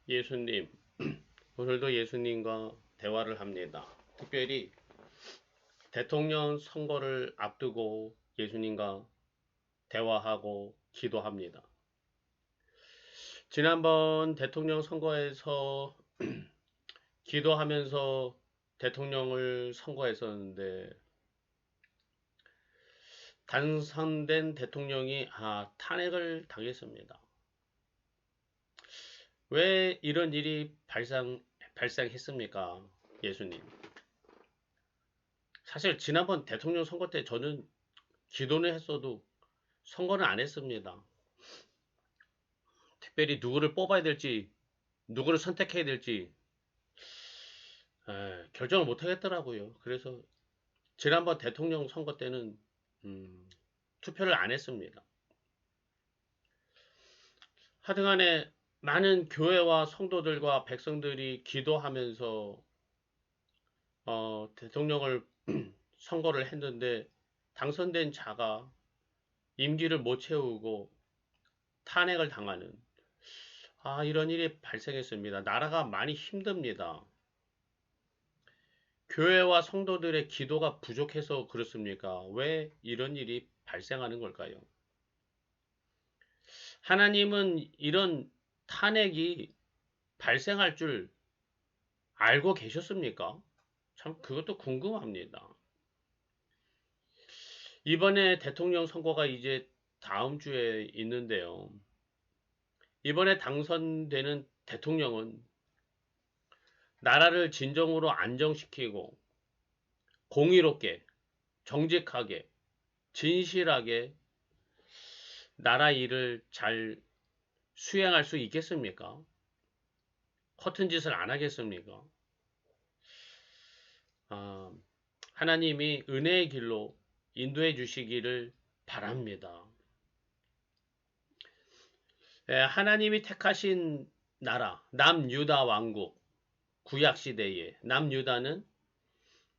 예수님, 오늘도 예수님과 대화를 합니다. 특별히 대통령 선거를 앞두고 예수님과 대화하고 기도합니다. 지난번 대통령 선거에서 기도하면서 대통령을 선거했었는데 당선된 대통령이 탄핵을 당했습니다. 왜 이런 일이 발생했습니까? 예수님. 사실 지난번 대통령 선거 때 저는 기도는 했어도 선거는 안 했습니다. 특별히 누구를 뽑아야 될지, 누구를 선택해야 될지 결정을 못 하겠더라고요. 그래서 지난번 대통령 선거 때는 투표를 안 했습니다. 하여튼간에 많은 교회와 성도들과 백성들이 기도하면서 대통령을 선거를 했는데 당선된 자가 임기를 못 채우고 탄핵을 당하는 이런 일이 발생했습니다. 나라가 많이 힘듭니다. 교회와 성도들의 기도가 부족해서 그렇습니까? 왜 이런 일이 발생하는 걸까요? 하나님은 이런 탄핵이 발생할 줄 알고 계셨습니까? 참 그것도 궁금합니다. 이번에 대통령 선거가 이제 다음 주에 있는데요. 이번에 당선되는 대통령은 나라를 진정으로 안정시키고 공의롭게, 정직하게, 진실하게 나라 일을 잘 수행할 수 있겠습니까? 허튼 짓을 안 하겠습니까? 하나님이 은혜의 길로 인도해 주시기를 바랍니다. 하나님이 택하신 나라, 남유다 왕국, 구약시대에 남유다는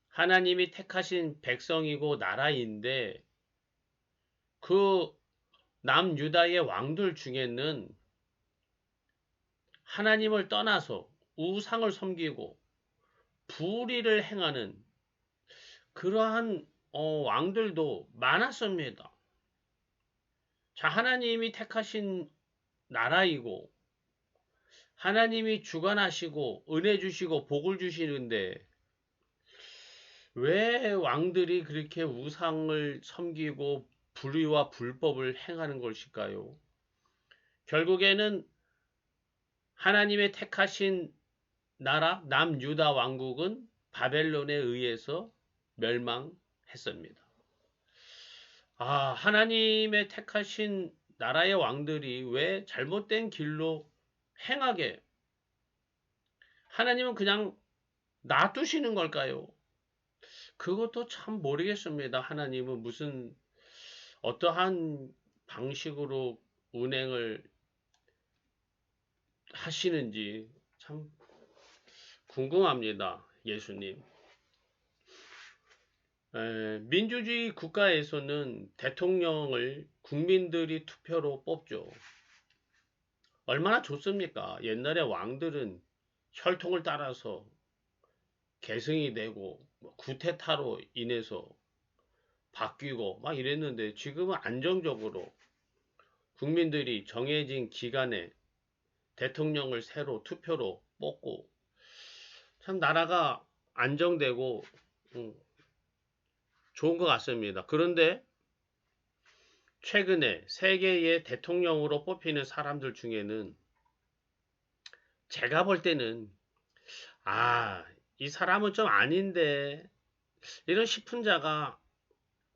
하나님이 택하신 백성이고 나라인데 그 남유다의 왕들 중에는 하나님을 떠나서 우상을 섬기고 불의를 행하는 그러한 왕들도 많았습니다. 자, 하나님이 택하신 나라이고 하나님이 주관하시고 은혜 주시고 복을 주시는데 왜 왕들이 그렇게 우상을 섬기고 불의와 불법을 행하는 것일까요? 결국에는 하나님의 택하신 나라 남유다 왕국은 바벨론에 의해서 멸망했습니다. 하나님의 택하신 나라의 왕들이 왜 잘못된 길로 행하게 하나님은 그냥 놔두시는 걸까요? 그것도 참 모르겠습니다. 하나님은 무슨 어떠한 방식으로 운행을 하시는지 참 궁금합니다. 예수님. 민주주의 국가에서는 대통령을 국민들이 투표로 뽑죠. 얼마나 좋습니까? 옛날에 왕들은 혈통을 따라서 계승이 되고 구테타로 인해서 바뀌고 막 이랬는데 지금은 안정적으로 국민들이 정해진 기간에 대통령을 새로 투표로 뽑고 참 나라가 안정되고 좋은 것 같습니다. 그런데 최근에 세계의 대통령으로 뽑히는 사람들 중에는 제가 볼 때는 이 사람은 좀 아닌데 이런 싶은 자가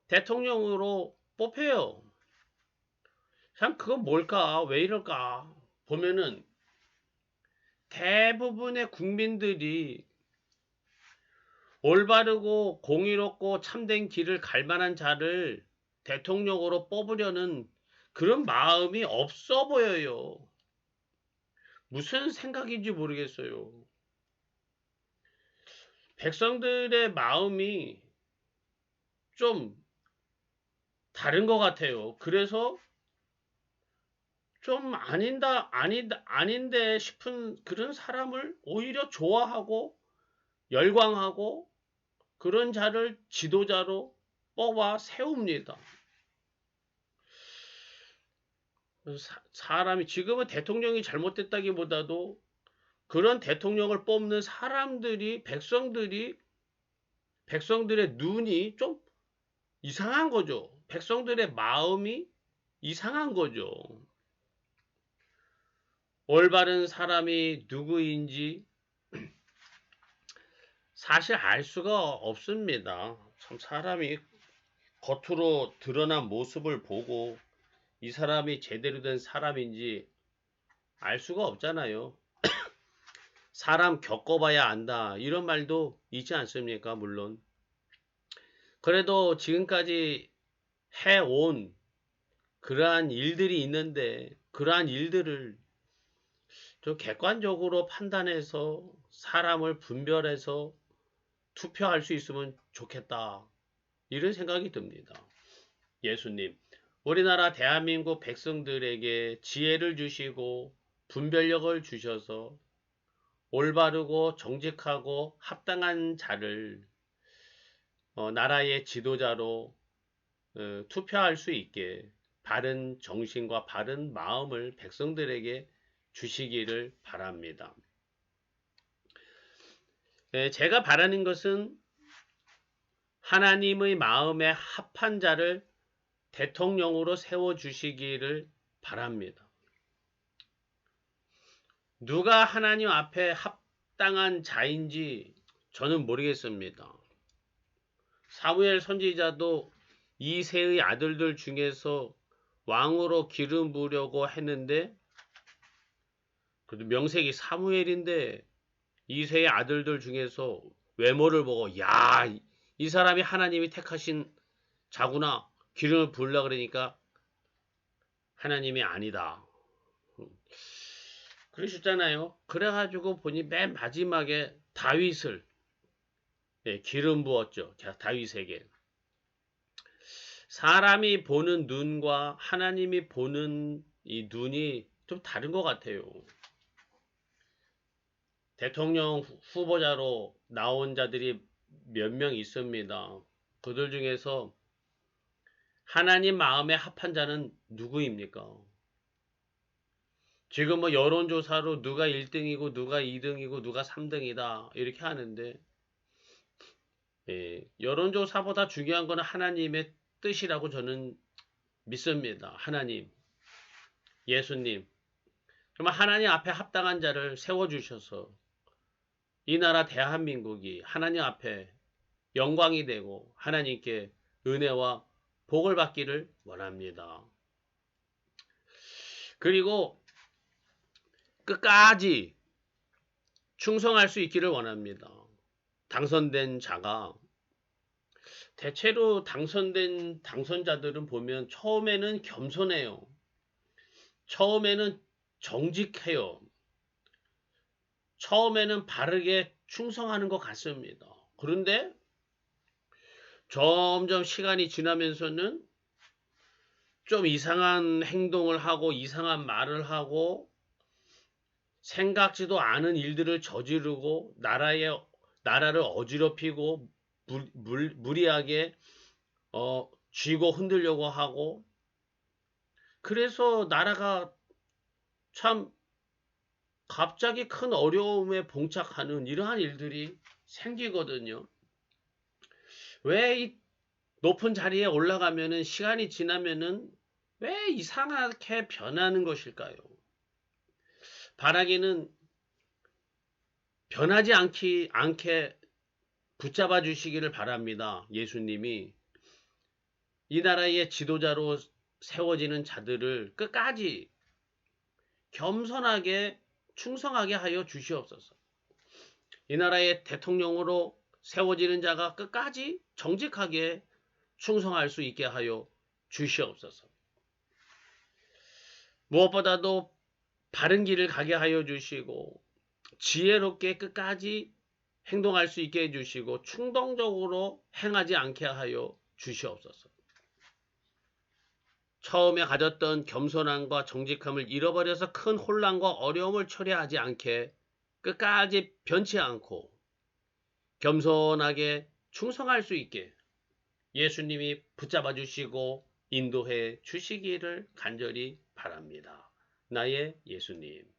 대통령으로 뽑혀요. 참 그건 뭘까? 왜 이럴까? 보면은 대부분의 국민들이 올바르고 공의롭고 참된 길을 갈 만한 자를 대통령으로 뽑으려는 그런 마음이 없어 보여요. 무슨 생각인지 모르겠어요. 백성들의 마음이 좀 다른 것 같아요. 그래서 좀 아닌데 싶은 그런 사람을 오히려 좋아하고 열광하고 그런 자를 지도자로 뽑아 세웁니다. 사람이 지금은 대통령이 잘못됐다기보다도 그런 대통령을 뽑는 백성들의 눈이 좀 이상한 거죠. 백성들의 마음이 이상한 거죠. 올바른 사람이 누구인지 사실 알 수가 없습니다. 참 사람이 겉으로 드러난 모습을 보고 이 사람이 제대로 된 사람인지 알 수가 없잖아요. 사람 겪어봐야 안다. 이런 말도 있지 않습니까? 물론. 그래도 지금까지 해온 그러한 일들이 있는데 그러한 일들을 좀 객관적으로 판단해서 사람을 분별해서 투표할 수 있으면 좋겠다. 이런 생각이 듭니다. 예수님, 우리나라 대한민국 백성들에게 지혜를 주시고 분별력을 주셔서 올바르고 정직하고 합당한 자를 나라의 지도자로 투표할 수 있게 바른 정신과 바른 마음을 백성들에게 주시기를 바랍니다. 제가 바라는 것은 하나님의 마음에 합한 자를 대통령으로 세워주시기를 바랍니다. 누가 하나님 앞에 합당한 자인지 저는 모르겠습니다. 사무엘 선지자도 이새의 아들들 중에서 왕으로 기름 부으려고 했는데 그래도 명색이 사무엘인데 이새의 아들들 중에서 외모를 보고 야, 이 사람이 하나님이 택하신 자구나 기름을 부으려고 그러니까 하나님이 아니다. 그러셨잖아요. 그래가지고 보니 맨 마지막에 다윗을 기름 부었죠. 다윗에게. 사람이 보는 눈과 하나님이 보는 이 눈이 좀 다른 것 같아요. 대통령 후보자로 나온 자들이 몇 명 있습니다. 그들 중에서 하나님 마음에 합한 자는 누구입니까? 지금 뭐 여론조사로 누가 1등이고 누가 2등이고 누가 3등이다 이렇게 하는데 여론조사보다 중요한 것은 하나님의 뜻이라고 저는 믿습니다. 하나님, 예수님, 정말 하나님 앞에 합당한 자를 세워주셔서 이 나라 대한민국이 하나님 앞에 영광이 되고 하나님께 은혜와 복을 받기를 원합니다. 그리고 끝까지 충성할 수 있기를 원합니다. 당선된 자가 대체로 당선된 당선자들은 보면 처음에는 겸손해요. 처음에는 정직해요. 처음에는 바르게 충성하는 것 같습니다. 그런데 점점 시간이 지나면서는 좀 이상한 행동을 하고 이상한 말을 하고 생각지도 않은 일들을 저지르고 나라를 어지럽히고 무리하게 쥐고 흔들려고 하고 그래서 나라가 참 갑자기 큰 어려움에 봉착하는 이러한 일들이 생기거든요. 왜 이 높은 자리에 올라가면은 시간이 지나면은 왜 이상하게 변하는 것일까요? 바라기는 변하지 않게 붙잡아 주시기를 바랍니다. 예수님이 이 나라의 지도자로 세워지는 자들을 끝까지 겸손하게 충성하게 하여 주시옵소서. 이 나라의 대통령으로 세워지는 자가 끝까지 정직하게 충성할 수 있게 하여 주시옵소서. 무엇보다도 바른 길을 가게 하여 주시고 지혜롭게 끝까지 행동할 수 있게 해주시고 충동적으로 행하지 않게 하여 주시옵소서. 처음에 가졌던 겸손함과 정직함을 잃어버려서 큰 혼란과 어려움을 초래하지 않게 끝까지 변치 않고 겸손하게 충성할 수 있게 예수님이 붙잡아 주시고 인도해 주시기를 간절히 바랍니다. 나의 예수님.